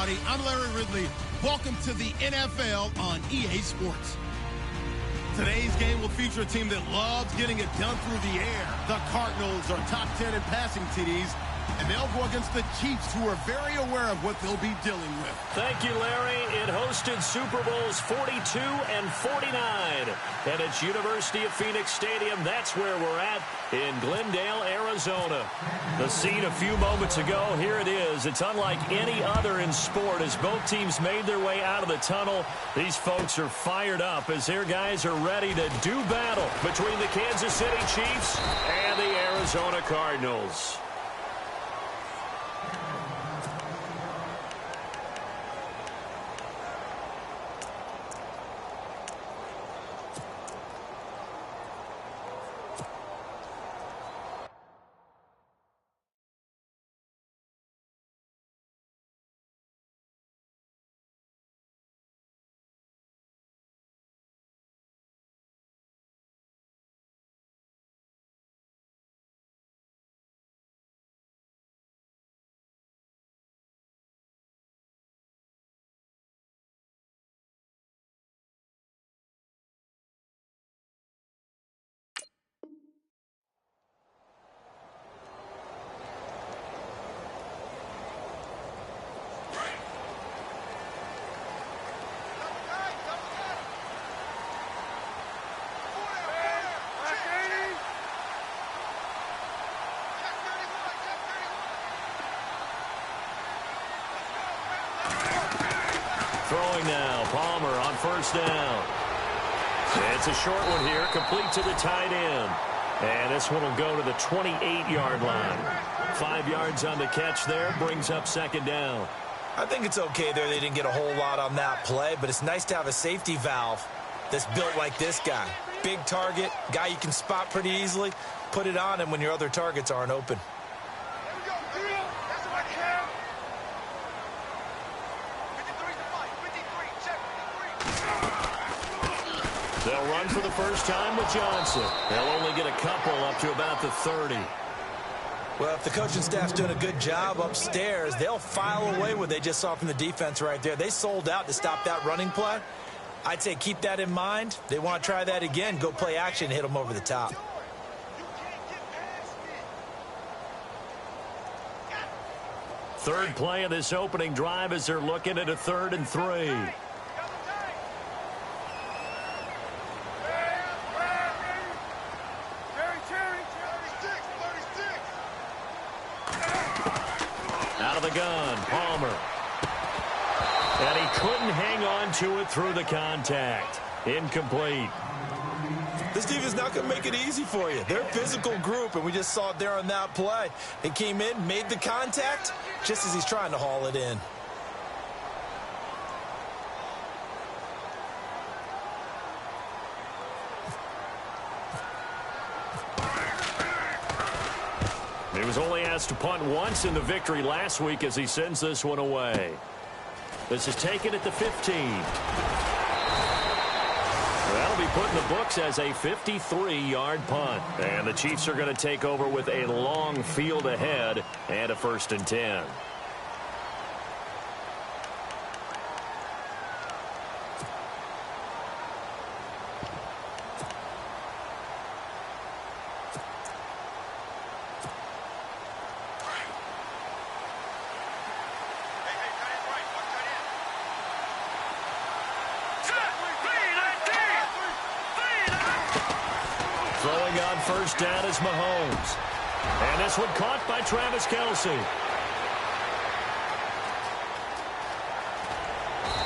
everybody. I'm Larry Ridley. Welcome to the NFL on EA Sports. Today's game will feature a team that loves getting it done through the air. The Cardinals are top 10 in passing TDs, and they'll go against the Chiefs, who are very aware of what they'll be dealing with. Thank you, Larry. It hosted Super Bowls 42 and 49. And it's University of Phoenix Stadium. That's where we're at in Glendale, Arizona. The scene a few moments ago, here it is. It's unlike any other in sport as both teams made their way out of the tunnel. These folks are fired up as their guys are ready to do battle between the Kansas City Chiefs and the Arizona Cardinals. Throwing now, Palmer on first down. It's a short one here, complete to the tight end. And this one will go to the 28-yard line. 5 yards on the catch there, brings up second down. I think it's okay there. They didn't get a whole lot on that play, but it's nice to have a safety valve that's built like this guy. Big target, guy you can spot pretty easily. Put it on him when your other targets aren't open. They'll run for the first time with Johnson. They'll only get a couple up to about the 30. Well, if the coaching staff's doing a good job upstairs, they'll file away what they just saw from the defense right there. They sold out to stop that running play. I'd say keep that in mind. They want to try that again. Go play action, hit them over the top. Third play of this opening drive as they're looking at a 3rd and 3. Out of the gun, Palmer. And he couldn't hang on to it through the contact. Incomplete. This defense not going to make it easy for you. They're a physical group, and we just saw it there on that play. He came in, made the contact, just as he's trying to haul it in. He was only asked to punt once in the victory last week as he sends this one away. This is taken at the 15. That'll be put in the books as a 53-yard punt. And the Chiefs are going to take over with a long field ahead and a 1st and 10. Throwing on first down is Mahomes. And this one caught by Travis Kelce.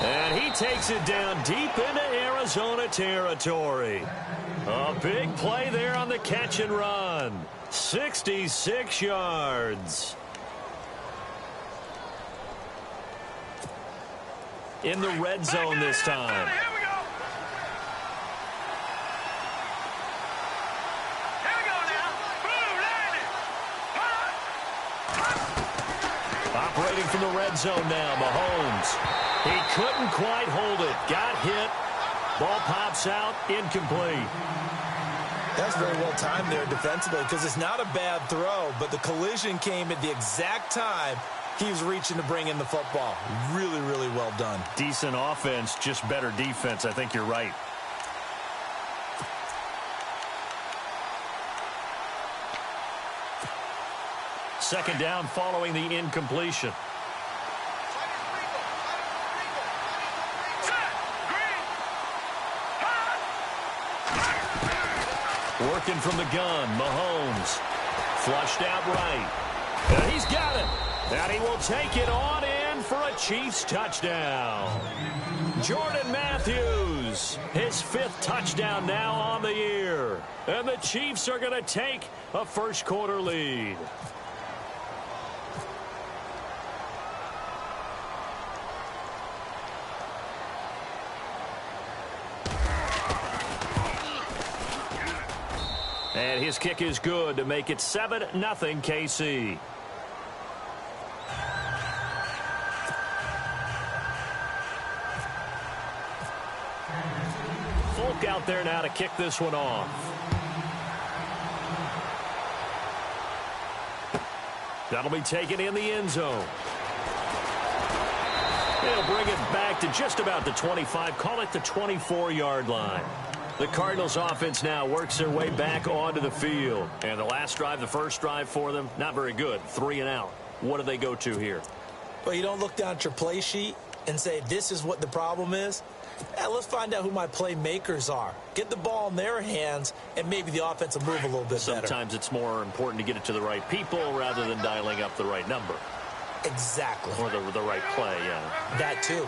And he takes it down deep into Arizona territory. A big play there on the catch and run. 66 yards. In the red zone this time. Operating from the red zone now, Mahomes. He couldn't quite hold it. Got hit. Ball pops out. Incomplete. That's very well timed there defensively because it's not a bad throw, but the collision came at the exact time He was reaching to bring in the football. Really, really well done. Decent offense, just better defense. I think you're right. Second down following the incompletion. Working from the gun, Mahomes. Flushed out right. And he's got it. And he will take it on in for a Chiefs touchdown. Jordan Matthews, his 5th touchdown now on the year. And the Chiefs are going to take a first-quarter lead. And his kick is good to make it 7-0 KC. Folk out there now to kick this one off. That'll be taken in the end zone. They'll bring it back to just about the 25. Call it the 24-yard line. The Cardinals offense now works their way back onto the field. And the last drive, the first drive for them, not very good. 3 and out. What do they go to here? Well, you don't look down at your play sheet and say, this is what the problem is. Let's find out who my playmakers are. Get the ball in their hands, and maybe the offense will move a little bit better. Sometimes it's more important to get it to the right people rather than dialing up the right number. Exactly. Or the right play, yeah. That too.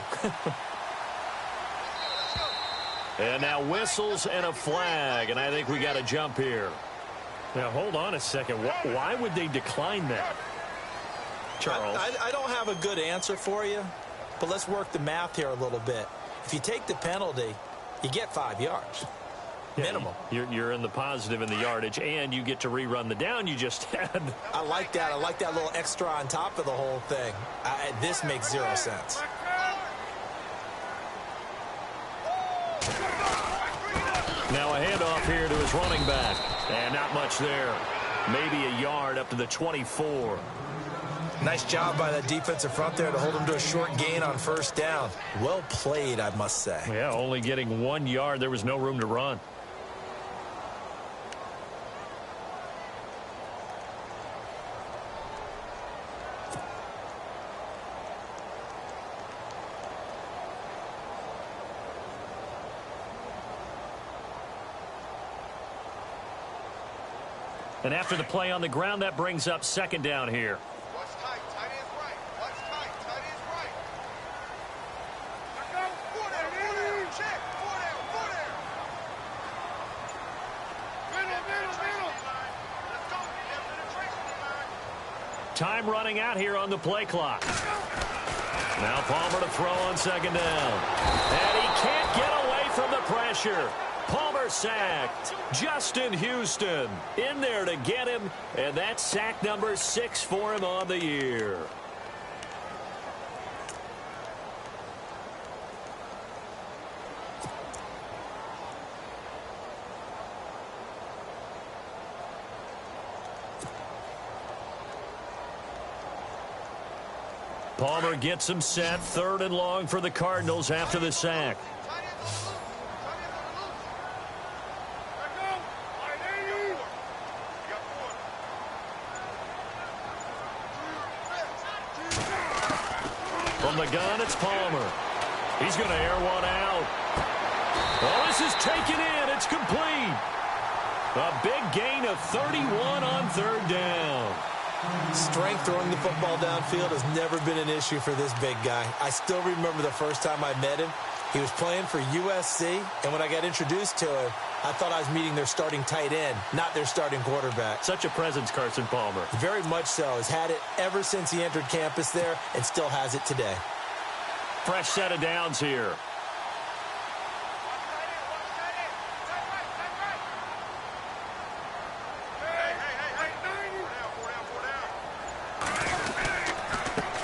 And now whistles and a flag, and I think we got to jump here. Now, hold on a second. Why would they decline that? Charles? I don't have a good answer for you, but let's work the math here a little bit. If you take the penalty, you get 5 yards. Minimum. You're in the positive in the yardage, and you get to rerun the down you just had. I like that. I like that little extra on top of the whole thing. This makes 0 sense. Now a handoff here to his running back. And not much there. Maybe a yard up to the 24. Nice job by that defensive front there to hold him to a short gain on first down. Well played, I must say. Yeah, only getting 1 yard. There was no room to run. And after the play on the ground, that brings up second down here. Watch tight. Tight end's right. Watch tight. Tight end's right. Go. 4 down. 4 down. Check. 4 down. 4 down. Middle. Let's go. Time running out here on the play clock. Now Palmer to throw on second down. And he can't get away from the pressure. Palmer sacked. Justin Houston in there to get him, and that's sack number 6 for him on the year. Palmer gets him set, 3rd and long for the Cardinals after the sack. From the gun, it's Palmer. He's going to air one out. Oh, this is taken in. It's complete. A big gain of 31 on 3rd down. Strength throwing the football downfield has never been an issue for this big guy. I still remember the first time I met him. He was playing for USC, and when I got introduced to him, I thought I was meeting their starting tight end, not their starting quarterback. Such a presence, Carson Palmer. Very much so. Has had it ever since he entered campus there and still has it today. Fresh set of downs here.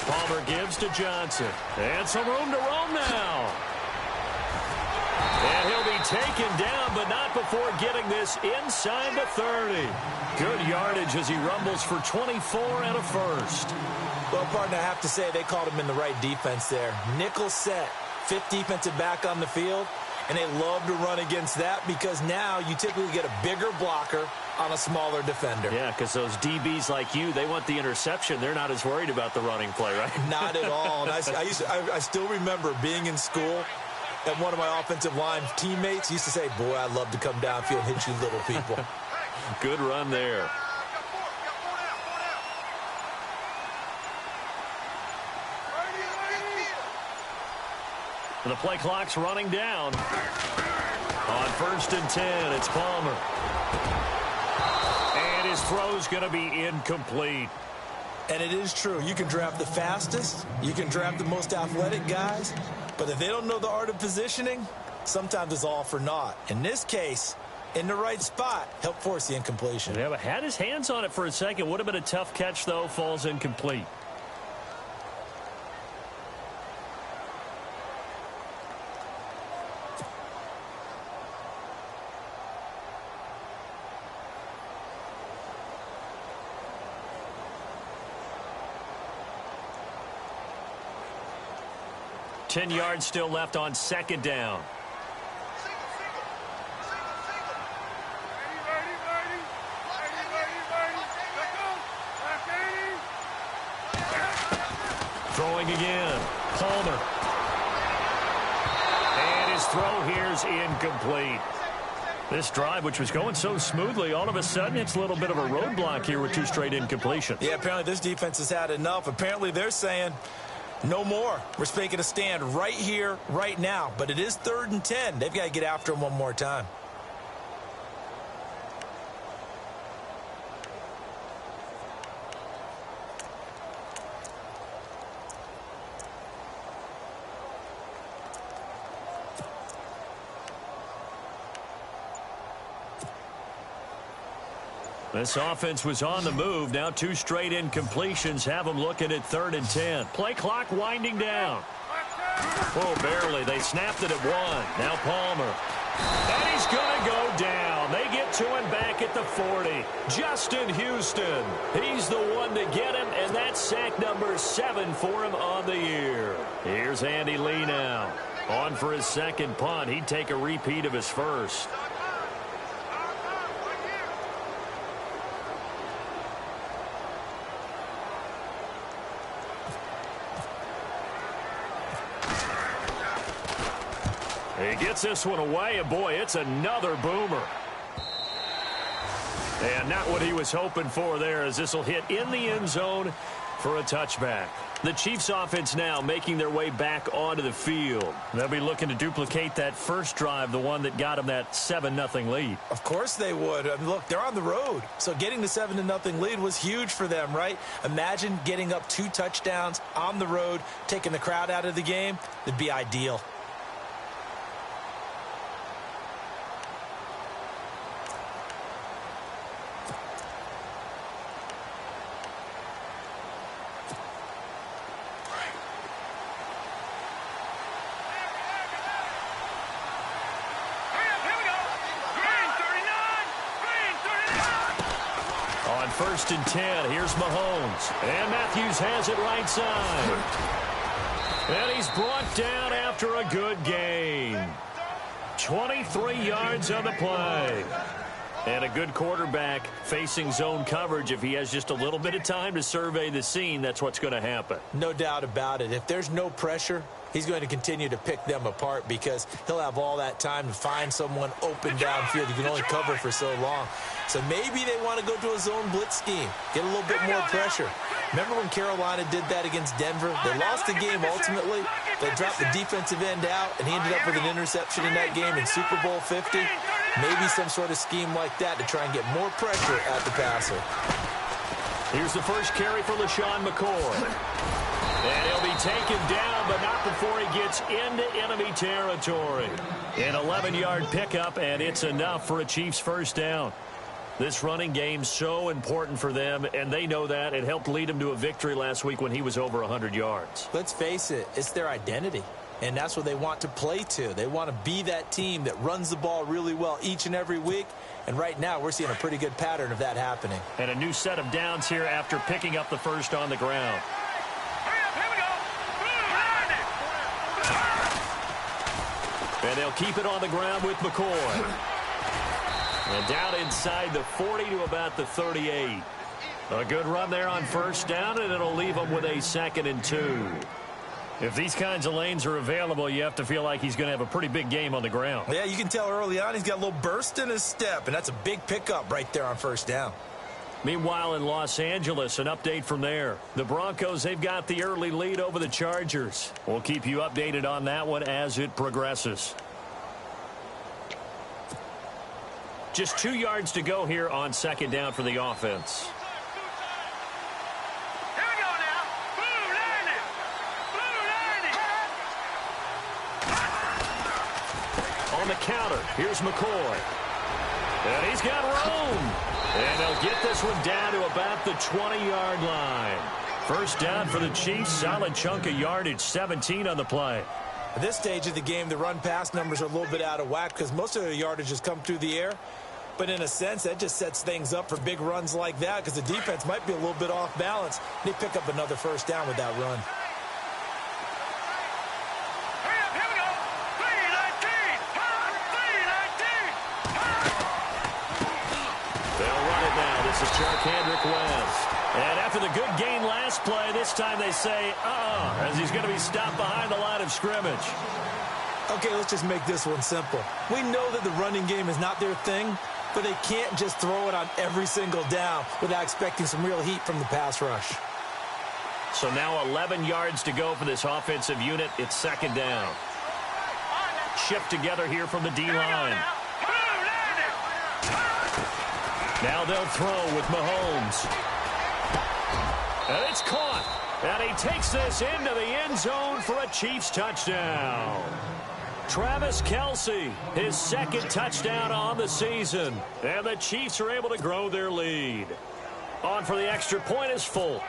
Palmer gives to Johnson. And some room to roam now. And he'll be taken down, but not before getting this inside the 30. Good yardage as he rumbles for 24 and a first. Well, partner, I have to say they called him in the right defense there. Nickel set, fifth defensive back on the field, and they love to run against that because now you typically get a bigger blocker on a smaller defender. Yeah, because those DBs like you, they want the interception. They're not as worried about the running play, right? Not at all. And I still remember being in school, and one of my offensive line teammates used to say, boy, I'd love to come downfield and hit you little people. Good run there. The play clock's running down. On 1st and 10, it's Palmer. And his throw's going to be incomplete. And it is true. You can draft the fastest. You can draft the most athletic guys. But if they don't know the art of positioning, sometimes it's all for naught. In this case, in the right spot, help force the incompletion. Yeah, but had his hands on it for a second. Would have been a tough catch, though. Falls incomplete. Ten yards still left on 2nd down. Throwing again. Palmer. And his throw here's incomplete. This drive, which was going so smoothly, all of a sudden it's a little bit of a roadblock here with 2 straight incompletions. Yeah, apparently this defense has had enough. Apparently they're saying, no more. We're making a stand right here, right now. But it is 3rd and 10. They've got to get after him one more time. This offense was on the move. Now 2 straight incompletions have them looking at 3rd and 10. Play clock winding down. Oh, barely. They snapped it at 1. Now Palmer. And he's going to go down. They get to him back at the 40. Justin Houston. He's the one to get him, and that's sack number 7 for him on the year. Here's Andy Lee now. On for his 2nd punt. He'd take a repeat of his first. He gets this one away, and boy, it's another boomer. And not what he was hoping for there, as this will hit in the end zone for a touchback. The Chiefs offense now making their way back onto the field. They'll be looking to duplicate that first drive, the one that got them that 7-0 lead. Of course they would. I mean, look, they're on the road. So getting the 7-0 lead was huge for them, right? Imagine getting up 2 touchdowns on the road, taking the crowd out of the game. It'd be ideal. On 1st and 10, here's Mahomes. And Matthews has it right side. And he's brought down after a good gain. 23 yards on the play. And a good quarterback facing zone coverage. If he has just a little bit of time to survey the scene, that's what's going to happen. No doubt about it. If there's no pressure, he's going to continue to pick them apart because he'll have all that time to find someone open downfield. You can only cover for so long. So maybe they want to go to a zone blitz scheme, get a little bit more pressure. Remember when Carolina did that against Denver? They lost the game ultimately. They dropped the defensive end out, and he ended up with an interception in that game in Super Bowl 50. Maybe some sort of scheme like that to try and get more pressure at the passer. Here's the first carry for LaShawn McCoy. And he'll be taken down, but not before he gets into enemy territory. An 11-yard pickup, and it's enough for a Chiefs first down. This running game's so important for them, and they know that. It helped lead them to a victory last week when he was over 100 yards. Let's face it, it's their identity. And that's what they want to play to. They want to be that team that runs the ball really well each and every week. And right now, we're seeing a pretty good pattern of that happening. And a new set of downs here after picking up the first on the ground. And they'll keep it on the ground with McCoy. And down inside the 40 to about the 38. A good run there on first down, and it'll leave them with a 2nd and 2. If these kinds of lanes are available, you have to feel like he's going to have a pretty big game on the ground. Yeah, you can tell early on he's got a little burst in his step, and that's a big pickup right there on first down. Meanwhile, in Los Angeles, an update from there. The Broncos, they've got the early lead over the Chargers. We'll keep you updated on that one as it progresses. Just 2 yards to go here on 2nd down for the offense. On the counter, here's McCoy. And he's got room. And they'll get this one down to about the 20-yard line. First down for the Chiefs. Solid chunk of yardage, 17 on the play. At this stage of the game, the run-pass numbers are a little bit out of whack because most of their yardage has come through the air. But in a sense, that just sets things up for big runs like that because the defense might be a little bit off balance. They pick up another first down with that run. This is Charkandrick West. And after the good gain last play, this time they say, as he's going to be stopped behind the line of scrimmage. Okay, let's just make this one simple. We know that the running game is not their thing, but they can't just throw it on every single down without expecting some real heat from the pass rush. So now 11 yards to go for this offensive unit. It's 2nd down. Shift together here from the D-line. Now they'll throw with Mahomes. And it's caught. And he takes this into the end zone for a Chiefs touchdown. Travis Kelce, his 2nd touchdown on the season. And the Chiefs are able to grow their lead. On for the extra point is Folk.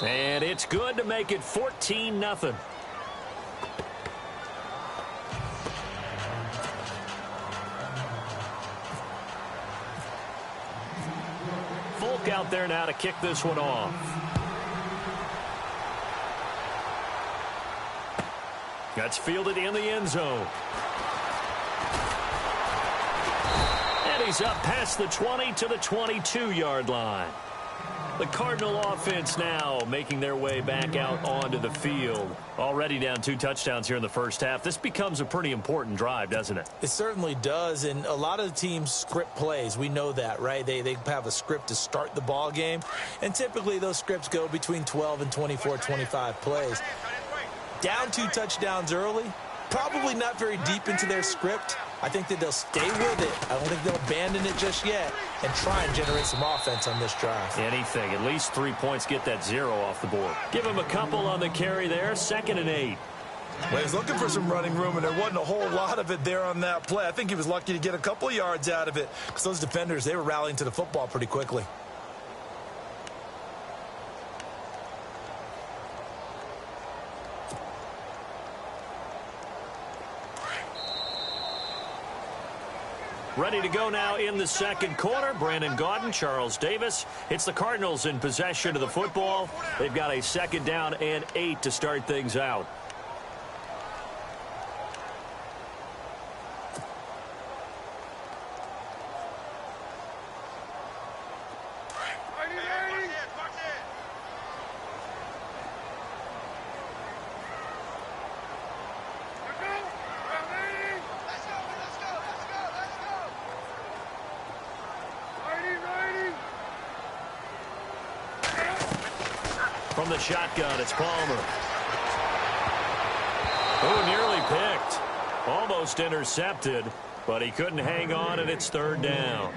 And it's good to make it 14-0. Folk out there now to kick this one off. That's fielded in the end zone. And he's up past the 20 to the 22-yard line. The Cardinal offense now making their way back out onto the field. Already down 2 touchdowns here in the first half. This becomes a pretty important drive, doesn't it? It certainly does, and a lot of the teams script plays. We know that, right? They have a script to start the ball game, and typically those scripts go between 12 and 24, 25 plays. Down 2 touchdowns early, probably not very deep into their script. I think that they'll stay with it. I don't think they'll abandon it just yet and try and generate some offense on this drive. Anything. At least 3 points, get that 0 off the board. Give him a couple on the carry there. 2nd and 8. Well, he was looking for some running room, and there wasn't a whole lot of it there on that play. I think he was lucky to get a couple yards out of it because those defenders, they were rallying to the football pretty quickly. Ready to go now in the 2nd quarter. Brandon Gaudin, Charles Davis. It's the Cardinals in possession of the football. They've got a 2nd down and 8 to start things out. From the shotgun, it's Palmer. Oh, nearly picked. Almost intercepted, but he couldn't hang on, and it's 3rd down.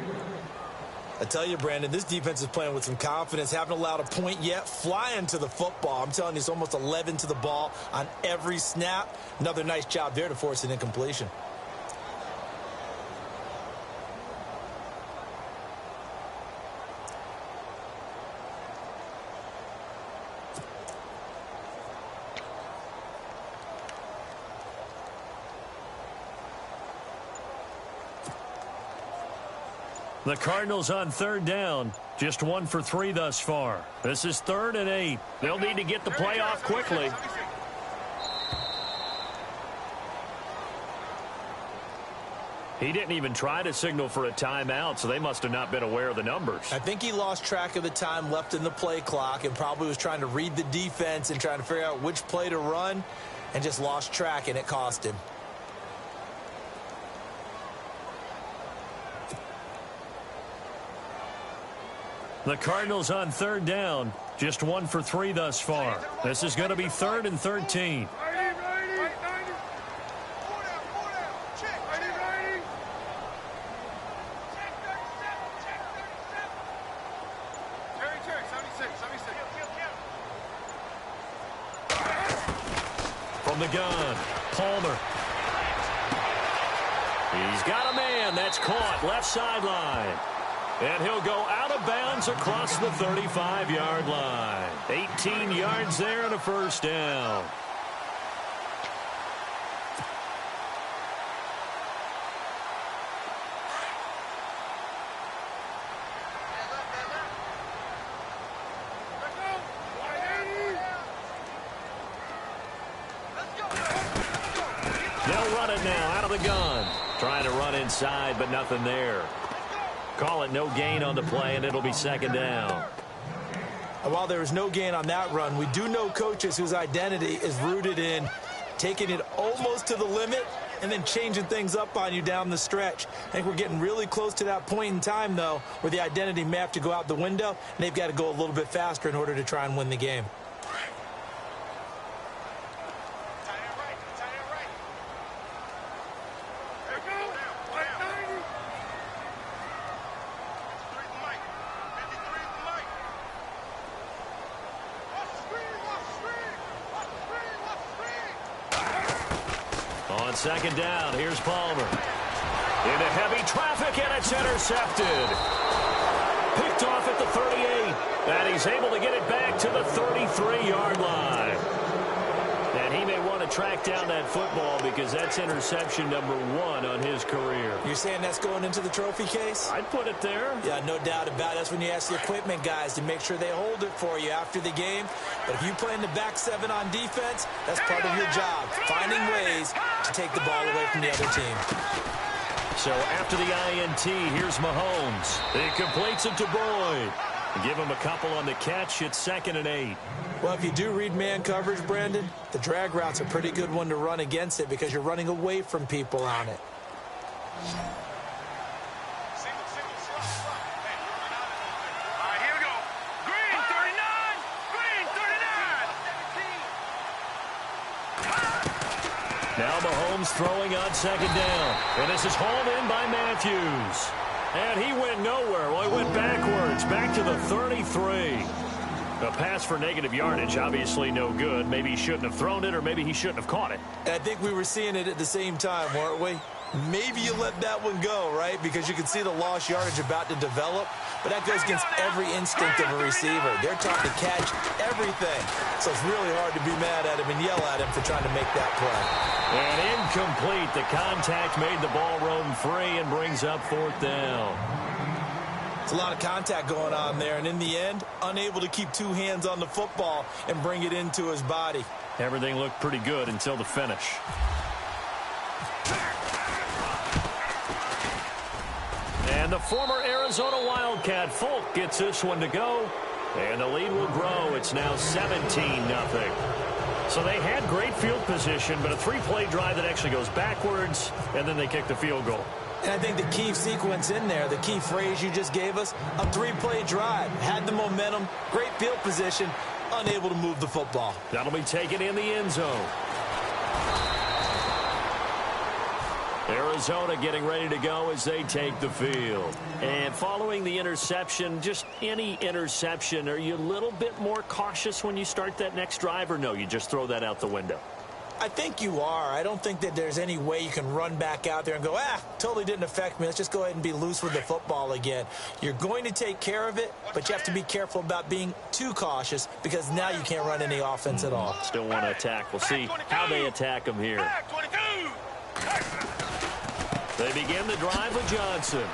I tell you, Brandon, this defense is playing with some confidence. Haven't allowed a point yet. Flying to the football. I'm telling you, it's almost 11 to the ball on every snap. Another nice job there to force an incompletion. The Cardinals on third down. Just 1 for 3 thus far. This is 3rd and 8. They'll need to get the play off quickly. He didn't even try to signal for a timeout, so they must have not been aware of the numbers. I think he lost track of the time left in the play clock and probably was trying to read the defense and trying to figure out which play to run and just lost track, and it cost him. The Cardinals on third down. Just 1 for 3 thus far. This is going to be 3rd and 13. From the gun, Palmer. He's got a man. That's caught left sideline. And he'll go out of bounds across the 35-yard line. 18 yards there and a first down. They'll run it now out of the gun. Trying to run inside, but nothing there. Call it no gain on the play, and it'll be 2nd down. And while there was no gain on that run, we do know coaches whose identity is rooted in taking it almost to the limit and then changing things up on you down the stretch. I think we're getting really close to that point in time, though, where the identity may have to go out the window, and they've got to go a little bit faster in order to try and win the game. On 2nd down, here's Palmer. Into heavy traffic, and it's intercepted. Picked off at the 38, and he's able to get it back to the 33-yard line. And he may want to track down that football because that's interception number 1 on his career. You're saying that's going into the trophy case? I'd put it there. Yeah, no doubt about it. That's when you ask the equipment guys to make sure they hold it for you after the game. But if you play in the back 7 on defense, that's part of your job, finding ways to take the ball away from the other team. So after the INT, here's Mahomes. He completes it to Boyd. Give him a couple on the catch. It's 2nd and 8. Well, if you do read man coverage, Brandon, the drag route's a pretty good one to run against it because you're running away from people on it. Now Mahomes throwing on 2nd down. And this is hauled in by Matthews. And he went nowhere. Well, he went backwards, back to the 33. A pass for negative yardage, obviously no good. Maybe he shouldn't have thrown it, or maybe he shouldn't have caught it. And I think we were seeing it at the same time, weren't we? Maybe you let that one go, right? Because you can see the lost yardage about to develop. But that goes against every instinct of a receiver. They're taught to catch everything. So it's really hard to be mad at him and yell at him for trying to make that play. And incomplete. The contact made the ball roam free and brings up 4th down. It's a lot of contact going on there. And in the end, unable to keep 2 hands on the football and bring it into his body. Everything looked pretty good until the finish. And the former Arizona Wildcat Folk gets this one to go. And the lead will grow. It's now 17-0. So they had great field position, but a 3-play drive that actually goes backwards, and then they kick the field goal. And I think the key sequence in there, the key phrase you just gave us, a 3-play drive. Had the momentum, great field position, unable to move the football. That'll be taken in the end zone. Arizona getting ready to go as they take the field. And following the interception, just any interception, are you a little bit more cautious when you start that next drive, or no, you just throw that out the window? I think you are. I don't think that there's any way you can run back out there and go, totally didn't affect me. Let's just go ahead and be loose with the football again. You're going to take care of it, but you have to be careful about being too cautious because now you can't run any offense at all. Still want to attack. We'll see how they attack them here. They begin the drive with Johnson.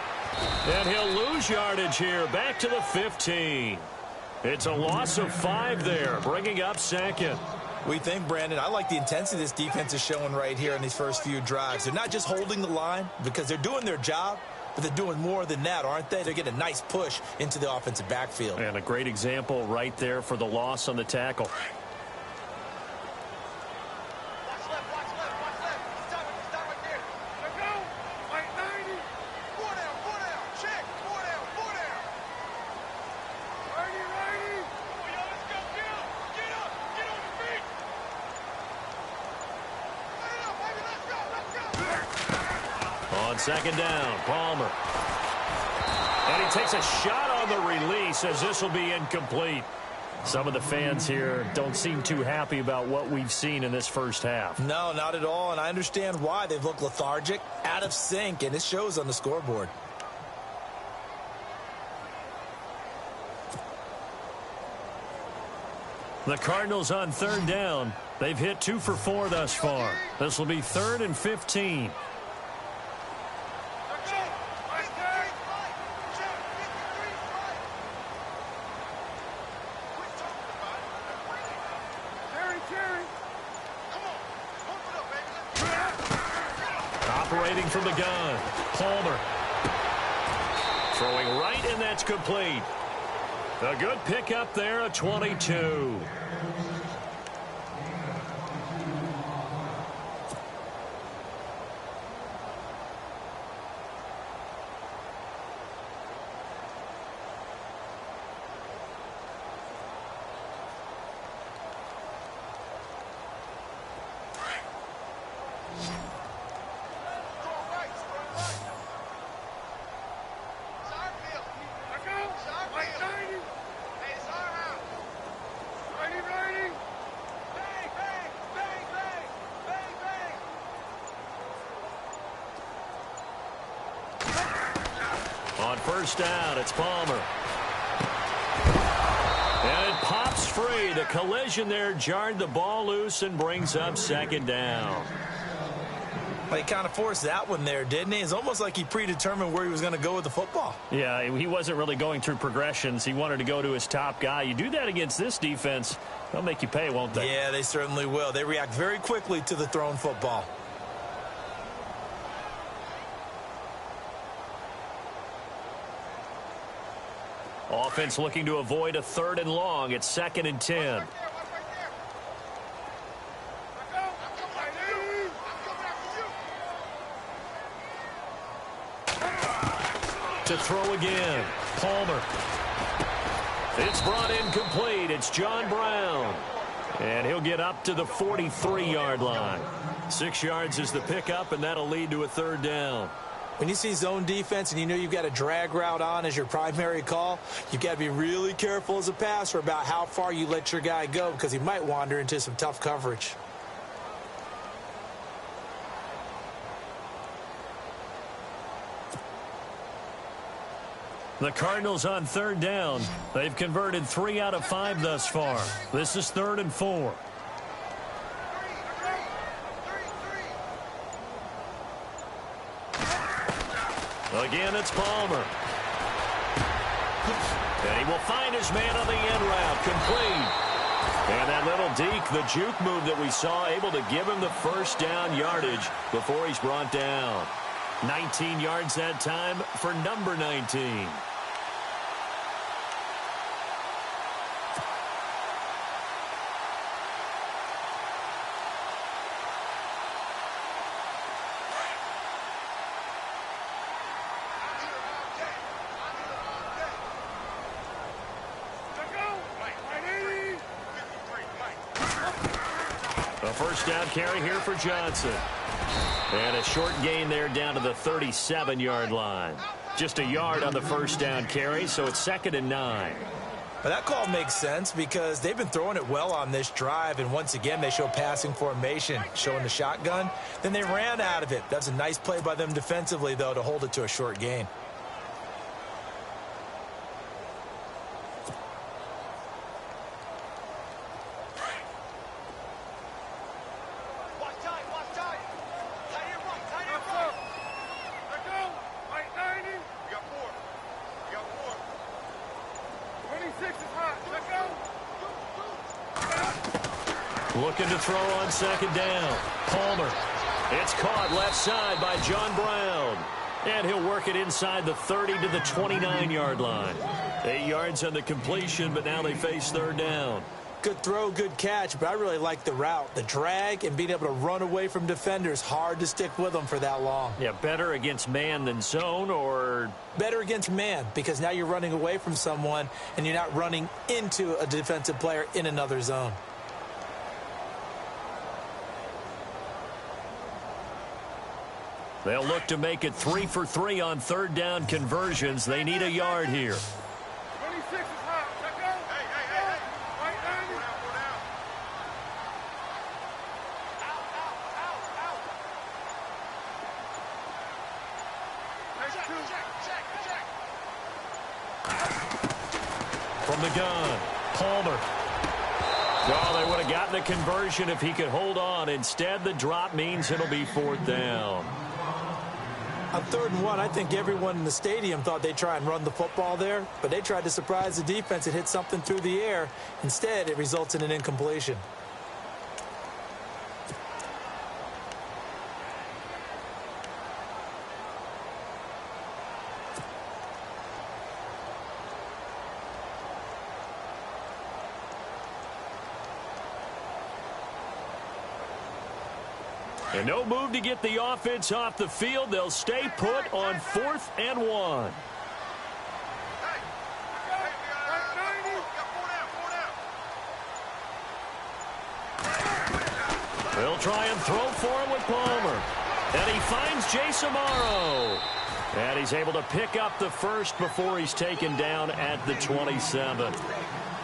And he'll lose yardage here, back to the 15. It's a loss of 5 there, bringing up second. We think, Brandon, I like the intensity this defense is showing right here in these first few drives. They're not just holding the line because they're doing their job, but they're doing more than that, aren't they? They're getting a nice push into the offensive backfield. And a great example right there for the loss on the tackle. On second down, Palmer. And he takes a shot on the release as this will be incomplete. Some of the fans here don't seem too happy about what we've seen in this first half. No, not at all, and I understand why. They've looked lethargic, out of sync, and it shows on the scoreboard. The Cardinals on third down. They've hit 2 for 4 thus far. This will be 3rd and 15. Operating from the gun, Palmer. Throwing right, and that's complete. A good pickup there, a 22. On first down, it's Palmer. And it pops free. The collision there jarred the ball loose and brings up second down. Well, he kind of forced that one there, didn't he? It's almost like he predetermined where he was going to go with the football. Yeah, he wasn't really going through progressions. He wanted to go to his top guy. You do that against this defense, they'll make you pay, won't they? Yeah, they certainly will. They react very quickly to the thrown football. Offense looking to avoid a 3rd and long. It's 2nd and 10. To throw again, Palmer. It's brought in complete. It's John Brown. And he'll get up to the 43-yard line. 6 yards is the pickup, and that'll lead to a 3rd down. When you see zone defense and you know you've got a drag route on as your primary call, you've got to be really careful as a passer about how far you let your guy go because he might wander into some tough coverage. The Cardinals on 3rd down. They've converted 3 out of 5 thus far. This is 3rd and 4. Again, it's Palmer. And he will find his man on the end route, complete. And that little deke, the juke move that we saw, able to give him the first down yardage before he's brought down. 19 yards that time for number 19. First down carry here for Johnson. And a short gain there down to the 37-yard line. Just a yard on the first down carry, so it's 2nd and 9. Well, that call makes sense because they've been throwing it well on this drive, and once again they show passing formation, showing the shotgun. Then they ran out of it. That's a nice play by them defensively, though, to hold it to a short gain. Looking to throw on second down. Palmer. It's caught left side by John Brown. And he'll work it inside the 30 to the 29-yard line. 8 yards on the completion, but now they face third down. Good throw, good catch, but I really like the route. The drag and being able to run away from defenders, hard to stick with them for that long. Yeah, better against man than zone, or? Better against man, because now you're running away from someone and you're not running into a defensive player in another zone. They'll look to make it 3 for 3 on third down conversions. They need a yard here. 26 is hot. Check out. Hey. Right down. Go down. From the gun, Palmer. Oh, they would have gotten the conversion if he could hold on. Instead, the drop means it'll be fourth down. On 3rd and 1, I think everyone in the stadium thought they'd try and run the football there, but they tried to surprise the defense and hit something through the air. Instead, it results in an incompletion. And no move to get the offense off the field. They'll stay put on 4th and 1. They'll try and throw for him with Palmer. And he finds Jason Morrow. And he's able to pick up the first before he's taken down at the 27.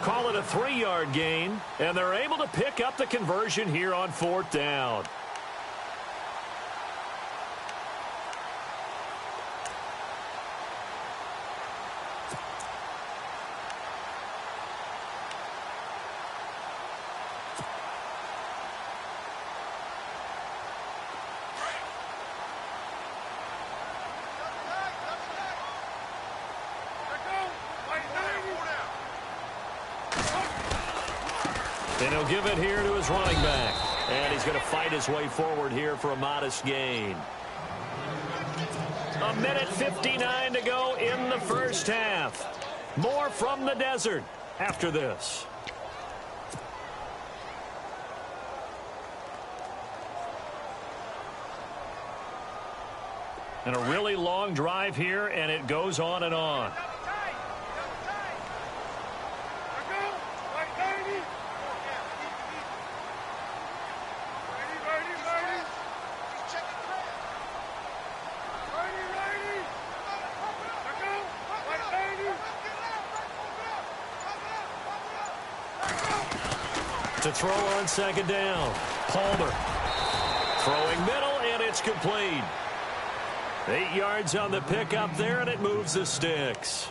Call it a 3-yard gain. And they're able to pick up the conversion here on 4th down. And he'll give it here to his running back. And he's going to fight his way forward here for a modest gain. 1:59 to go in the first half. More from the desert after this. And a really long drive here, and it goes on and on. To throw on second down. Palmer. Throwing middle, and it's complete. 8 yards on the pickup there, and it moves the sticks.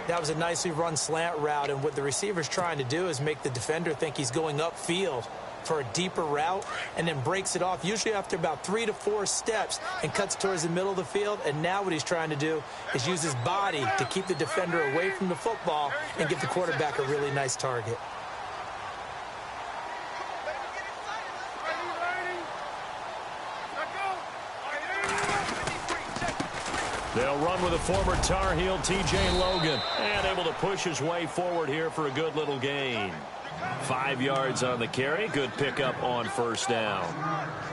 That was a nicely run slant route, and what the receiver's trying to do is make the defender think he's going upfield for a deeper route, and then breaks it off, usually after about 3 to 4 steps, and cuts towards the middle of the field. And now what he's trying to do is use his body to keep the defender away from the football and give the quarterback a really nice target. They'll run with a former Tar Heel, T.J. Logan, and able to push his way forward here for a good little gain. 5 yards on the carry. Good pickup on first down.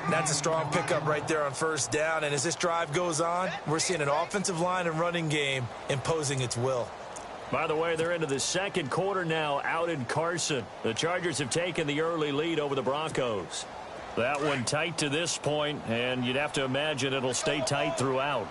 That's a strong pickup right there on first down. And as this drive goes on, we're seeing an offensive line and running game imposing its will. By the way, they're into the second quarter now out in Carson. The Chargers have taken the early lead over the Broncos. That one tight to this point, and you'd have to imagine it'll stay tight throughout.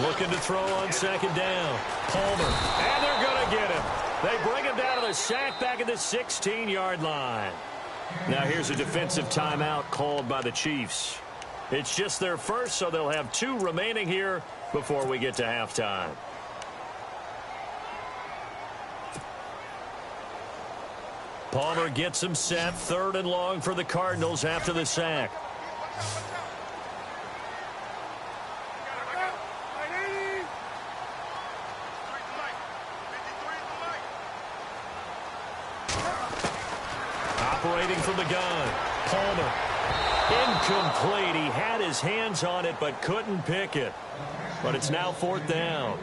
Looking to throw on second down. Palmer. And they're going to get him. They bring him down to the sack back at the 16-yard line. Now here's a defensive timeout called by the Chiefs. It's just their first, so they'll have 2 remaining here before we get to halftime. Palmer gets him set. 3rd and long for the Cardinals after the sack. operating from the gun. Palmer. Incomplete. He had his hands on it but couldn't pick it. But it's now 4th down.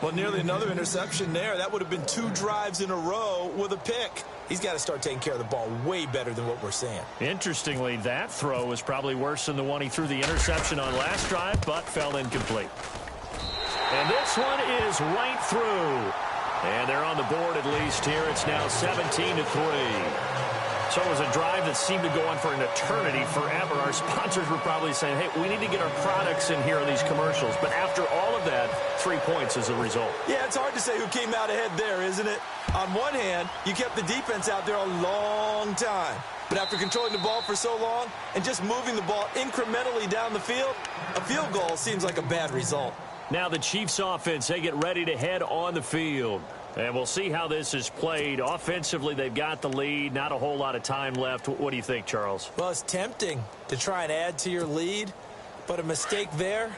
Well, nearly another interception there. That would have been 2 drives in a row with a pick. He's got to start taking care of the ball way better than what we're seeing. Interestingly, that throw was probably worse than the one he threw the interception on last drive, but fell incomplete. And this one is right through. And they're on the board at least here. It's now 17-3. So it was a drive that seemed to go on for an eternity, forever. Our sponsors were probably saying, hey, we need to get our products in here on these commercials. But after all of that, 3 points as a result. Yeah, it's hard to say who came out ahead there, isn't it? On one hand, you kept the defense out there a long time. But after controlling the ball for so long and just moving the ball incrementally down the field, a field goal seems like a bad result. Now the Chiefs offense, they get ready to head on the field. And we'll see how this is played. Offensively, they've got the lead. Not a whole lot of time left. What do you think, Charles? Well, it's tempting to try and add to your lead, but a mistake there,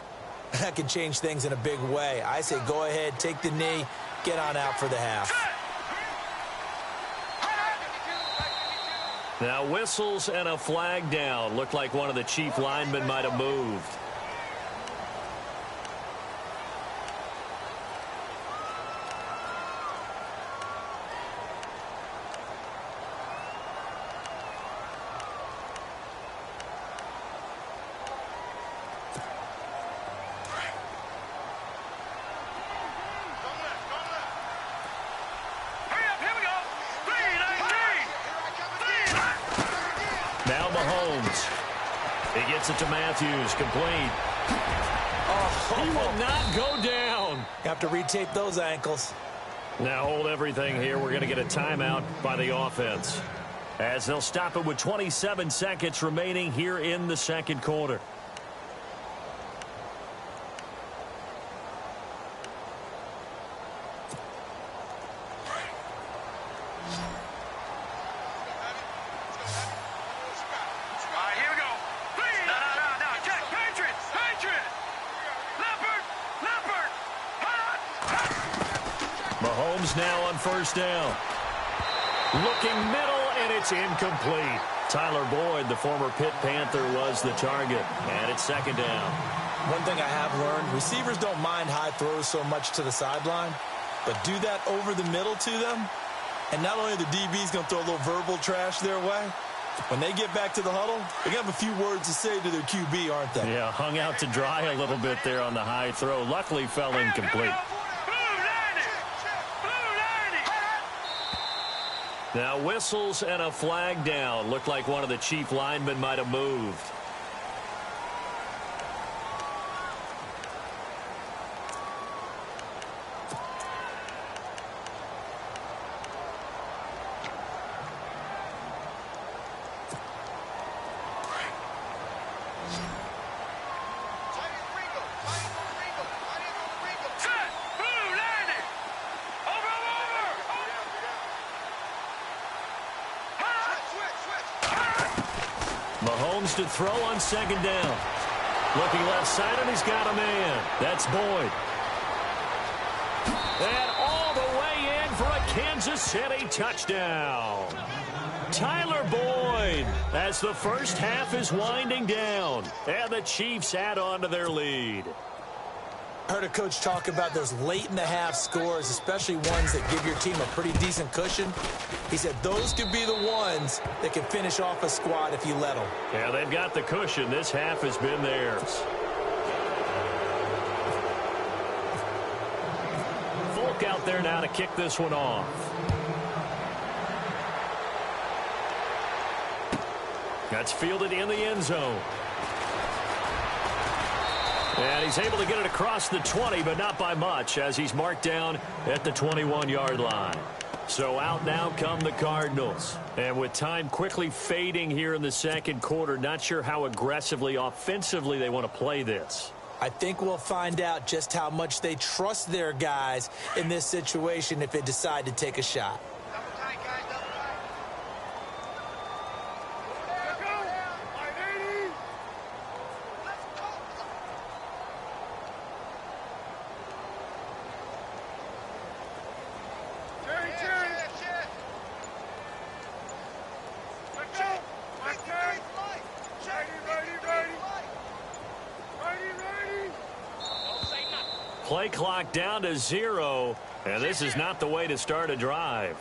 that can change things in a big way. I say go ahead, take the knee, get on out for the half. Now whistles and a flag down. Looked like one of the Chief linemen might have moved. Now Mahomes. He gets it to Matthews. Complete. He will not go down. You have to retape those ankles. Now hold everything here. We're going to get a timeout by the offense, as they'll stop it with 27 seconds remaining here in the second quarter. Mahomes now on first down. Looking middle, and it's incomplete. Tyler Boyd, the former Pitt Panther, was the target. And it's second down. One thing I have learned, receivers don't mind high throws so much to the sideline, but do that over the middle to them, and not only are the DBs going to throw a little verbal trash their way, when they get back to the huddle, they're going to have a few words to say to their QB, aren't they? Yeah, hung out to dry a little bit there on the high throw. Luckily fell incomplete. Now whistles and a flag down. Looked like one of the Chief linemen might have moved. Mahomes to throw on second down. Looking left side, and he's got a man. That's Boyd. And all the way in for a Kansas City touchdown. Tyler Boyd, as the first half is winding down, and the Chiefs add on to their lead. I heard a coach talk about those late-in-the-half scores, especially ones that give your team a pretty decent cushion. He said those could be the ones that can finish off a squad if you let them. Yeah, they've got the cushion. This half has been theirs. Folk out there now to kick this one off. That's fielded in the end zone. And he's able to get it across the 20, but not by much, as he's marked down at the 21-yard line. So out now come the Cardinals. And with time quickly fading here in the second quarter, not sure how aggressively, offensively they want to play this. I think we'll find out just how much they trust their guys in this situation if they decide to take a shot. play clock down to 0. And this is not the way to start a drive.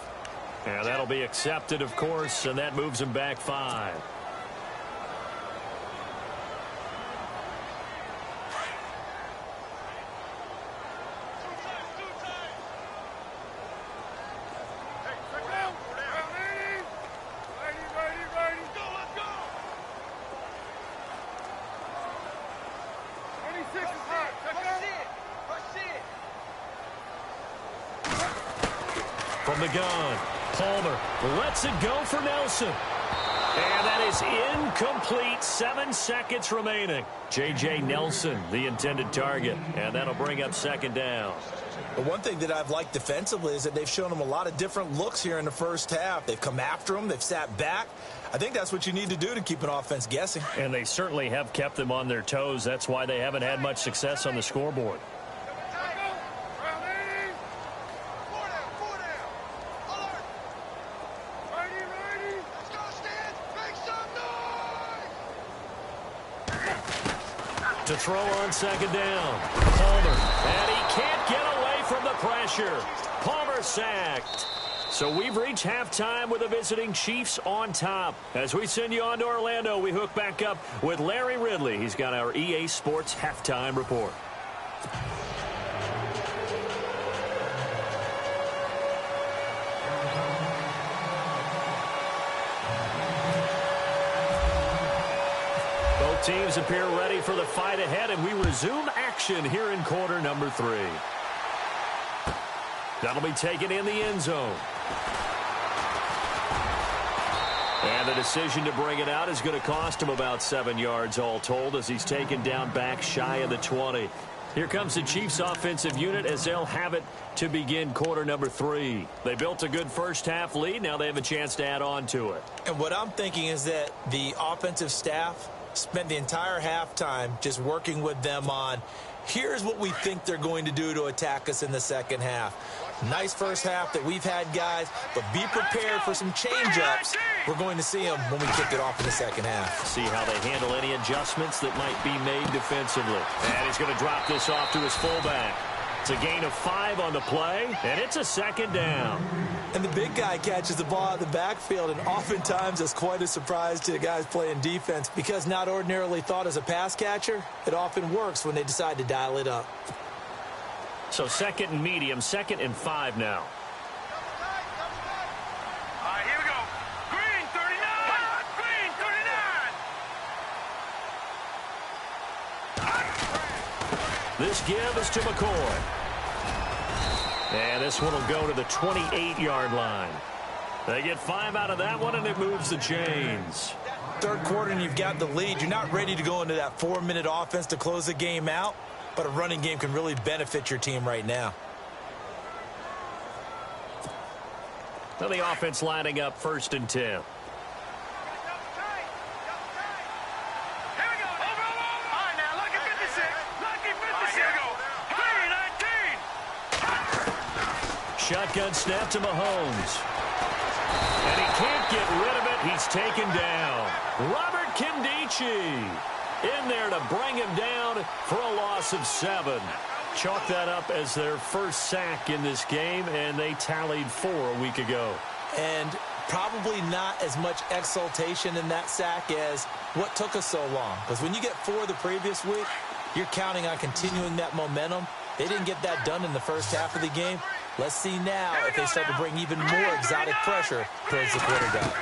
And that'll be accepted, of course, and that moves him back 5. From the gun, Palmer lets it go for Nelson. And that is incomplete. 7 seconds remaining. J.J. Nelson, the intended target. And that'll bring up second down. The one thing that I've liked defensively is that they've shown them a lot of different looks here in the first half. They've come after them. They've sat back. I think that's what you need to do to keep an offense guessing. And they certainly have kept them on their toes. That's why they haven't had much success on the scoreboard. To throw on second down. Palmer. And he can't get away from the pressure. Palmer sacked. So we've reached halftime with the visiting Chiefs on top. As we send you on to Orlando, we hook back up with Larry Ridley. He's got our EA Sports halftime report. Teams appear ready for the fight ahead, and we resume action here in quarter number 3. That'll be taken in the end zone. And the decision to bring it out is going to cost him about 7 yards all told as he's taken down back shy of the 20. Here comes the Chiefs offensive unit as they'll have it to begin quarter number 3. They built a good first half lead. Now they have a chance to add on to it. And what I'm thinking is that the offensive staff spent the entire halftime just working with them on, here's what we think they're going to do to attack us in the second half. Nice first half that we've had, guys, but be prepared for some change-ups. We're going to see them when we kick it off in the second half. See how they handle any adjustments that might be made defensively. And he's going to drop this off to his fullback. It's a gain of 5 on the play, and it's a second down. And the big guy catches the ball out of the backfield, and oftentimes it's quite a surprise to the guys playing defense because not ordinarily thought as a pass catcher, it often works when they decide to dial it up. So second and medium, 2nd and 5 now. All right, here we go. Green 39. Green 39. This give is to McCoy. And this one will go to the 28-yard line. They get 5 out of that one, and it moves the chains. Third quarter, and you've got the lead. You're not ready to go into that 4-minute offense to close the game out, but a running game can really benefit your team right now. Now the offense lining up 1st and 10. Shotgun snap to Mahomes. And he can't get rid of it. He's taken down. Robert Kindici in there to bring him down for a loss of 7. Chalk that up as their first sack in this game, and they tallied 4 a week ago. And probably not as much exultation in that sack as what took us so long. Because when you get 4 the previous week, you're counting on continuing that momentum. They didn't get that done in the first half of the game. Let's see now if they start to bring even more exotic pressure towards the quarterback.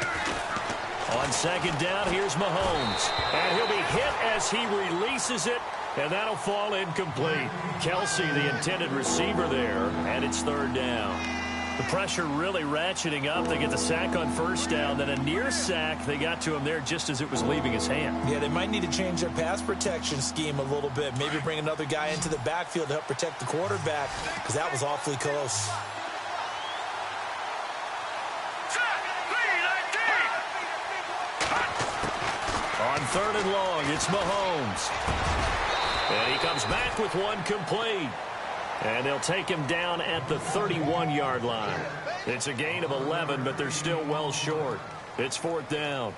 On second down, here's Mahomes. And he'll be hit as he releases it, and that'll fall incomplete. Kelsey, the intended receiver there, and it's 3rd down. The pressure really ratcheting up. They get the sack on 1st down, then a near sack. They got to him there just as it was leaving his hand. Yeah, they might need to change their pass protection scheme a little bit. Maybe bring another guy into the backfield to help protect the quarterback, because that was awfully close. On 3rd and long, it's Mahomes. And he comes back with one complete. And they'll take him down at the 31-yard line. It's a gain of 11, but they're still well short. It's 4th down.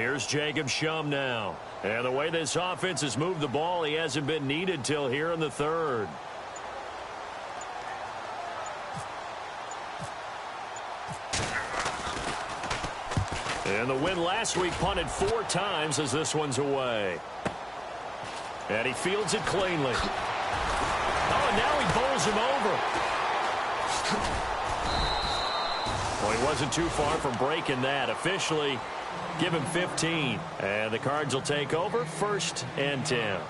Here's Jacob Shum now. And the way this offense has moved the ball, he hasn't been needed till here in the third. And the win last week punted 4 times as this one's away. And he fields it cleanly. Oh, and now he bowls him over. Well, he wasn't too far from breaking that. Officially, give him 15. And the Cards will take over 1st and 10.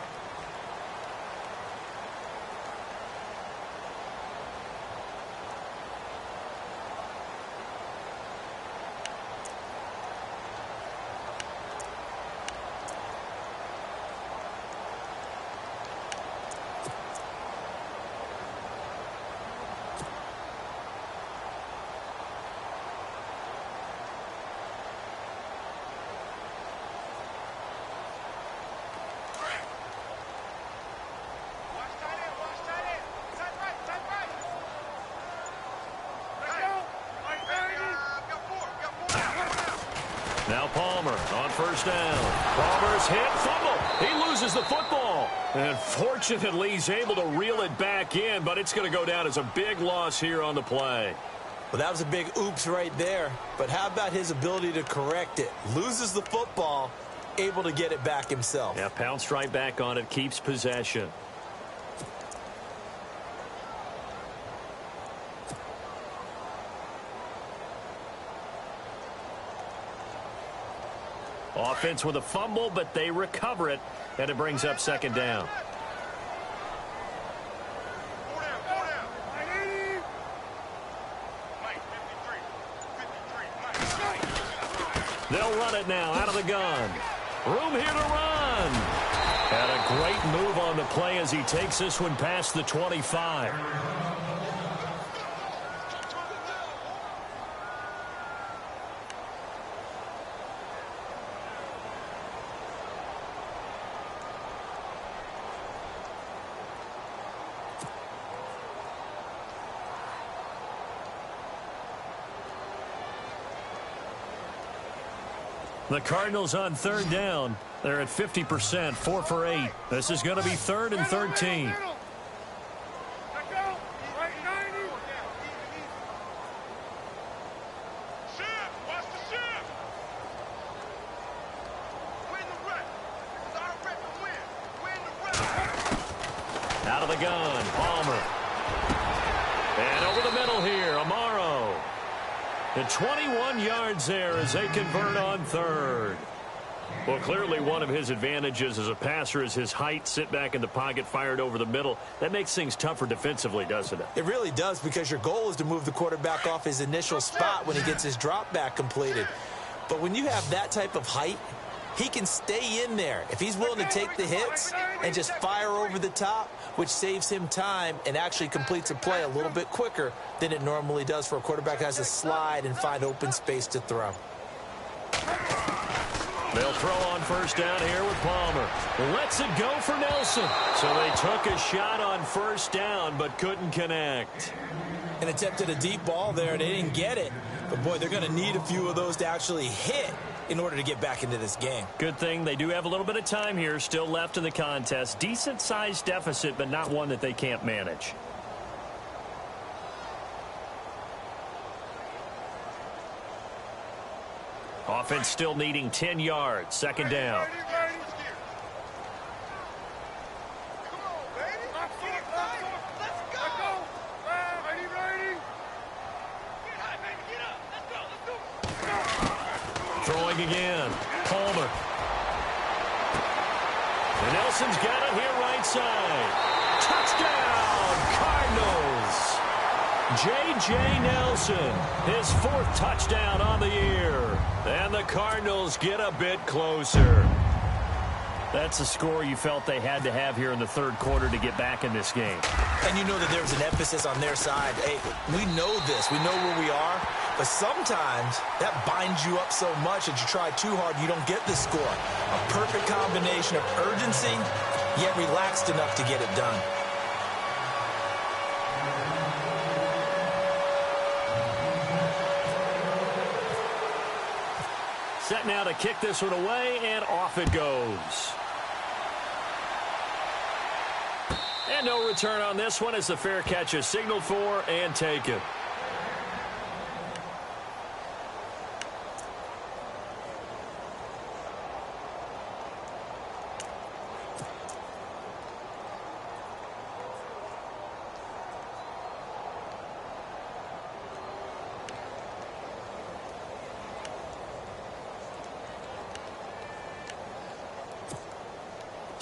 Now Palmer on 1st down. Palmer's hit, fumble. He loses the football. And fortunately, he's able to reel it back in, but it's going to go down as a big loss here on the play. Well, that was a big oops right there. But how about his ability to correct it? Loses the football, able to get it back himself. Yeah, pounced right back on it, keeps possession. Offense with a fumble, but they recover it, and it brings up 2nd down. They'll run it now out of the gun. Room here to run. And a great move on the play as he takes this one past the 25. The Cardinals on 3rd down. They're at 50%, 4 for 8. This is going to be 3rd and 13. Out of the gun, Palmer. And over the middle here, Amaro. And 21 yards there as they convert on 3rd. Well, clearly one of his advantages as a passer is his height. Sit back in the pocket, fired over the middle. That makes things tougher defensively, doesn't it? It really does, because your goal is to move the quarterback off his initial spot when he gets his drop back completed. But when you have that type of height, he can stay in there if he's willing to take the hits and just fire over the top, which saves him time and actually completes a play a little bit quicker than it normally does for a quarterback that has to slide and find open space to throw. They'll throw on 1st down here with Palmer. Lets it go for Nelson. So they took a shot on 1st down but couldn't connect. And attempted a deep ball there. They didn't get it. But, boy, they're going to need a few of those to actually hit in order to get back into this game. Good thing they do have a little bit of time here still left in the contest. Decent-sized deficit, but not one that they can't manage. Offense still needing 10 yards. 2nd down. Throwing again. Palmer. And Nelson's got it here right side. Touchdown, Cardinals. J.J. Nelson, his 4th touchdown on the year. And the Cardinals get a bit closer. That's a score you felt they had to have here in the 3rd quarter to get back in this game. And you know that there's an emphasis on their side. Hey, we know this. We know where we are. But sometimes that binds you up so much that you try too hard, you don't get the score. A perfect combination of urgency, yet relaxed enough to get it done. Set now to kick this one away, and off it goes. And no return on this one as the fair catch is signaled for and taken.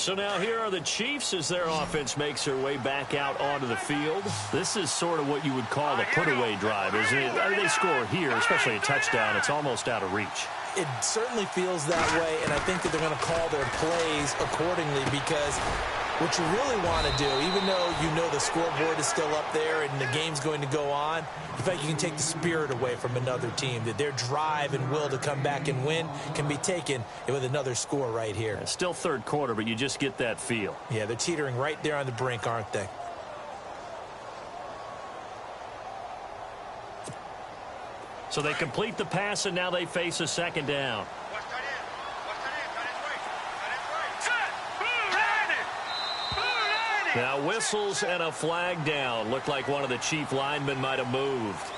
So now here are the Chiefs as their offense makes their way back out onto the field. This is sort of what you would call the put-away drive, isn't it? I mean, they score here, especially a touchdown. It's almost out of reach. It certainly feels that way, and I think that they're going to call their plays accordingly because what you really want to do, even though you know the scoreboard is still up there and the game's going to go on, in fact, you can take the spirit away from another team, that their drive and will to come back and win can be taken with another score right here. It's still third quarter, but you just get that feel. Yeah, they're teetering right there on the brink, aren't they? So they complete the pass, and now they face a second down. Now whistles and a flag down. Looked like one of the Chief linemen might have moved.